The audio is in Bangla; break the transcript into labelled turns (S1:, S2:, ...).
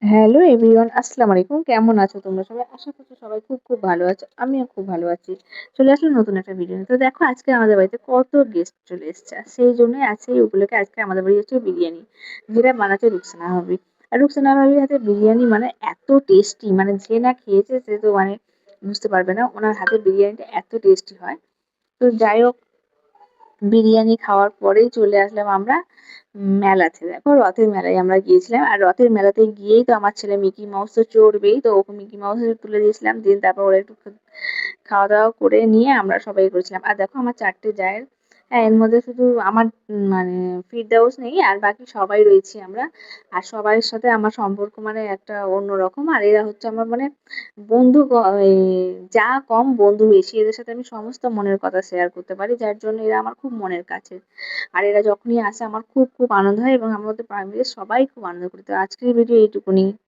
S1: হ্যালো এভরিওয়ান, আসসালামু আলাইকুম। কেমন আছো তোমরা সবাই? আশা করছি সবাই খুব ভালো আছো। আমিও খুব ভালো আছি। চলে আসলাম নতুন একটা ভিডিও নিয়ে। তো দেখো আজকে আমাদের বাড়িতে কত গেস্ট চলে এসেছে। আর সেই জন্যই সেই উপলক্ষে আজকে আমাদের বাড়ি হচ্ছে বিরিয়ানি। যেটা বানাচ্ছে রুকসানা ভাবি। আর রুকসানা ভাবির হাতে বিরিয়ানি মানে এত টেস্টি, মানে যে না খেয়েছে সে তো মানে বুঝতে পারবে না। উনার হাতের বিরিয়ানিটা এত টেস্টি হয়। তো যাই হোক, বিরিয়ানি খাওয়ার পরেই চলে আসলাম আমরা মেলাতে। দেখো রথের মেলায় আমরা গিয়েছিলাম। আর রথের মেলাতে গিয়েই তো আমার ছেলে মিকি মাউস তো চড়বেই। তো ওকে মিকি মাউস তুলে দিয়েছিলাম। দিয়ে তারপর ওরা একটু খাওয়া-দাওয়া করে নিয়ে আমরা সবাই করেছিলাম। আর দেখো আমার ৪ টে জায়ের, হ্যাঁ, এর মধ্যে শুধু আমার মানে ফিরদাউস নেই, আর বাকি সবাই রয়েছি আমরা। আর সবার সাথে আমার সম্পর্ক মানে একটা অন্যরকম। আর এরা হচ্ছে আমার মানে বন্ধু এই যা কম বন্ধু বেশি। এদের সাথে আমি সমস্ত মনের কথা শেয়ার করতে পারি। যার জন্য এরা আমার খুব মনের কাছের। আর এরা যখনই আসে আমার খুব আনন্দ হয় এবং আমাদের ফ্যামিলির সবাই খুব আনন্দ করি। তো আজকের ভিডিও এইটুকুনি।